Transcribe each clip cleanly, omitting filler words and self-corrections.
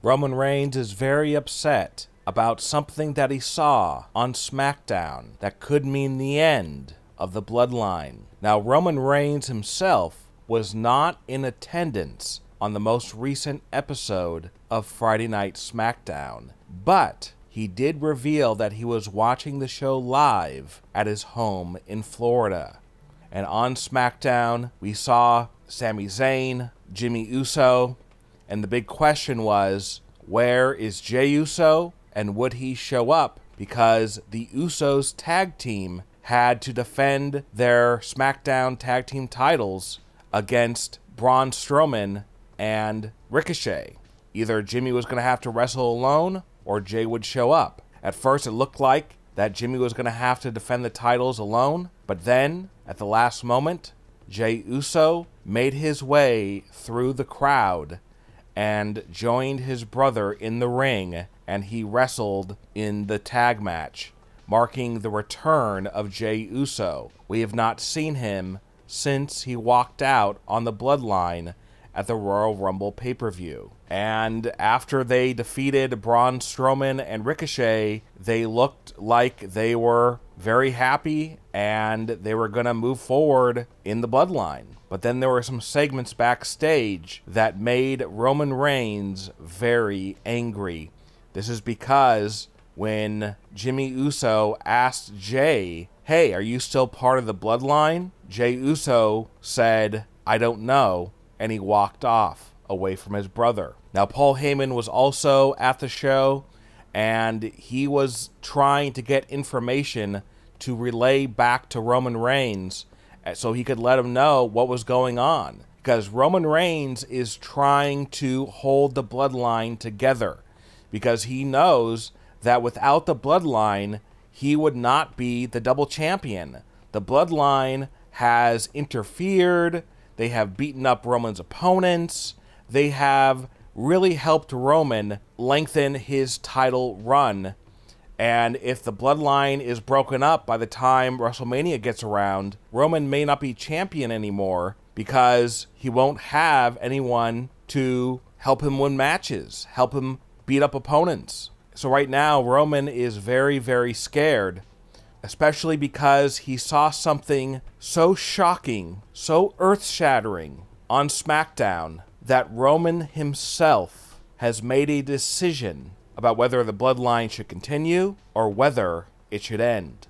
Roman Reigns is very upset about something that he saw on SmackDown that could mean the end of the Bloodline. Now, Roman Reigns himself was not in attendance on the most recent episode of Friday Night SmackDown, but he did reveal that he was watching the show live at his home in Florida. And on SmackDown, we saw Sami Zayn, Jimmy Uso, and the big question was, where is Jey Uso, and would he show up? Because the Usos tag team had to defend their SmackDown tag team titles against Braun Strowman and Ricochet. Either Jimmy was going to have to wrestle alone, or Jey would show up. At first, it looked like that Jimmy was going to have to defend the titles alone, but then, at the last moment, Jey Uso made his way through the crowd and joined his brother in the ring, and he wrestled in the tag match, marking the return of Jey Uso. We have not seen him since he walked out on the Bloodline at the Royal Rumble pay-per-view. And after they defeated Braun Strowman and Ricochet, they looked like they were very happy and they were going to move forward in the Bloodline. But then there were some segments backstage that made Roman Reigns very angry. This is because when Jimmy Uso asked Jey, "Hey, are you still part of the Bloodline?" Jey Uso said, "I don't know," and he walked off away from his brother. Now, Paul Heyman was also at the show, and he was trying to get information to relay back to Roman Reigns so he could let him know what was going on. Because Roman Reigns is trying to hold the Bloodline together, because he knows that without the Bloodline, he would not be the double champion. The Bloodline has interfered. They have beaten up Roman's opponents. They have really helped Roman lengthen his title run. And if the Bloodline is broken up by the time WrestleMania gets around, Roman may not be champion anymore because he won't have anyone to help him win matches, help him beat up opponents. So right now, Roman is very, very scared, especially because he saw something so shocking, so earth-shattering on SmackDown that Roman himself has made a decision about whether the Bloodline should continue or whether it should end.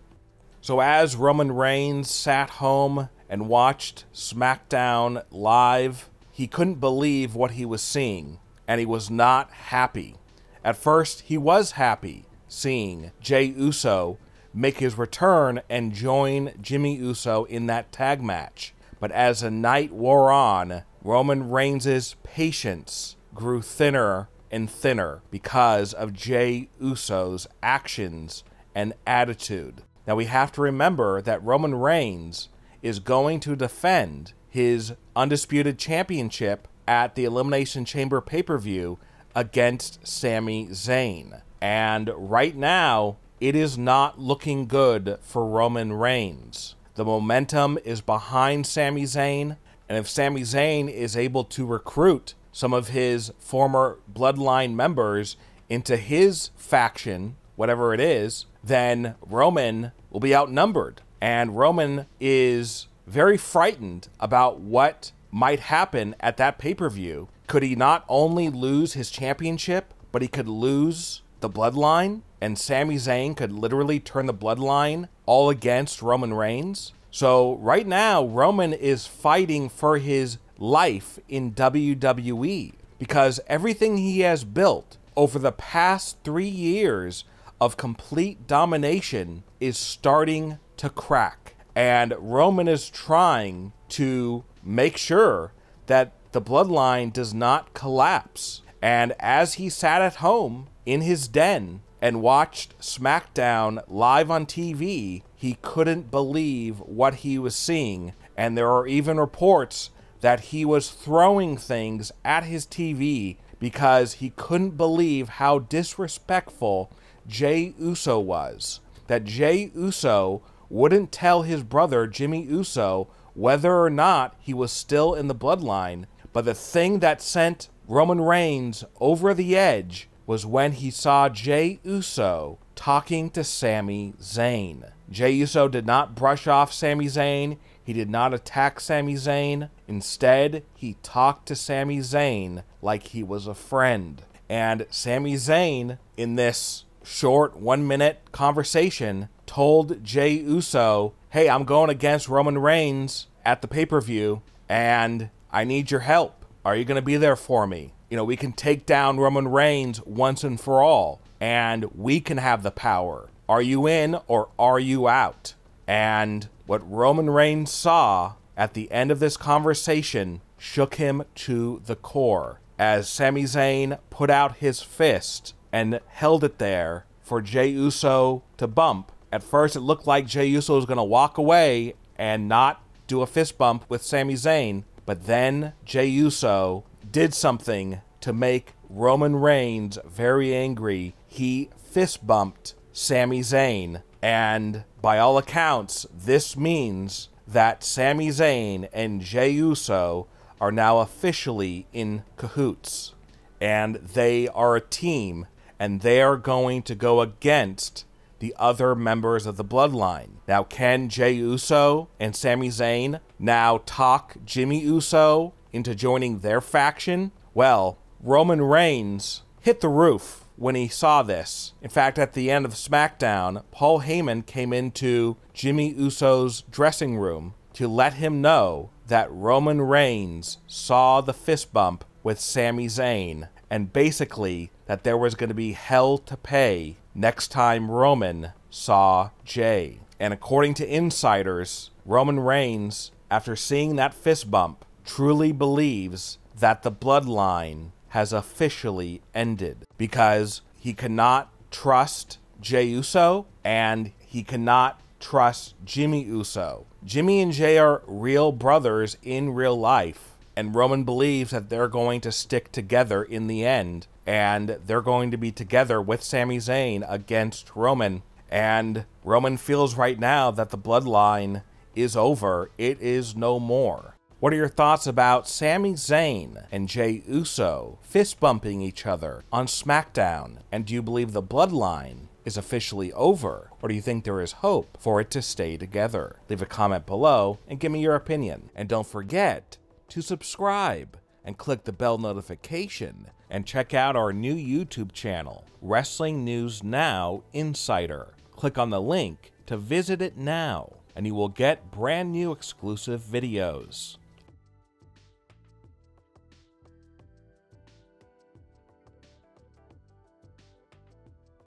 So as Roman Reigns sat home and watched SmackDown live, he couldn't believe what he was seeing, and he was not happy. At first, he was happy seeing Jey Uso make his return and join Jimmy Uso in that tag match. But as the night wore on, Roman Reigns' patience grew thinner and thinner because of Jey Uso's actions and attitude. Now we have to remember that Roman Reigns is going to defend his undisputed championship at the Elimination Chamber pay-per-view against Sami Zayn. And right now, it is not looking good for Roman Reigns. The momentum is behind Sami Zayn, and if Sami Zayn is able to recruit some of his former Bloodline members into his faction, whatever it is, then Roman will be outnumbered. And Roman is very frightened about what might happen at that pay-per-view. Could he not only lose his championship, but he could lose the Bloodline? And Sami Zayn could literally turn the Bloodline all against Roman Reigns? So right now, Roman is fighting for his life in WWE, because everything he has built over the past 3 years of complete domination is starting to crack. And Roman is trying to make sure that the Bloodline does not collapse. And as he sat at home in his den and watched SmackDown live on TV, he couldn't believe what he was seeing. And there are even reports that he was throwing things at his TV because he couldn't believe how disrespectful Jey Uso was. That Jey Uso wouldn't tell his brother Jimmy Uso whether or not he was still in the Bloodline. But the thing that sent Roman Reigns over the edge was when he saw Jey Uso talking to Sami Zayn. Jey Uso did not brush off Sami Zayn. He did not attack Sami Zayn. Instead, he talked to Sami Zayn like he was a friend. And Sami Zayn, in this short 1-minute conversation, told Jey Uso, hey, I'm going against Roman Reigns at the pay-per-view, and I need your help. Are you going to be there for me? We can take down Roman Reigns once and for all, and we can have the power. Are you in or are you out? And what Roman Reigns saw at the end of this conversation shook him to the core, as Sami Zayn put out his fist and held it there for Jey Uso to bump. At first, it looked like Jey Uso was going to walk away and not do a fist bump with Sami Zayn, but then Jey Uso did something to make Roman Reigns very angry. He fist bumped Sami Zayn, and by all accounts, this means that Sami Zayn and Jey Uso are now officially in cahoots, and they are a team, and they are going to go against the other members of the Bloodline. Now, can Jey Uso and Sami Zayn now talk Jimmy Uso into joining their faction? Well, Roman Reigns hit the roof when he saw this. In fact, at the end of SmackDown, Paul Heyman came into Jimmy Uso's dressing room to let him know that Roman Reigns saw the fist bump with Sami Zayn, and basically that there was going to be hell to pay next time Roman saw Jey. And according to insiders, Roman Reigns, after seeing that fist bump, truly believes that the Bloodline has officially ended, because he cannot trust Jey Uso and he cannot trust Jimmy Uso. Jimmy and Jey are real brothers in real life, and Roman believes that they're going to stick together in the end, and they're going to be together with Sami Zayn against Roman. And Roman feels right now that the Bloodline is over. It is no more. What are your thoughts about Sami Zayn and Jey Uso fist bumping each other on SmackDown? And do you believe the Bloodline is officially over, or do you think there is hope for it to stay together? Leave a comment below and give me your opinion. And don't forget to subscribe and click the bell notification, and check out our new YouTube channel, Wrestling News Now Insider. Click on the link to visit it now, and you will get brand new exclusive videos.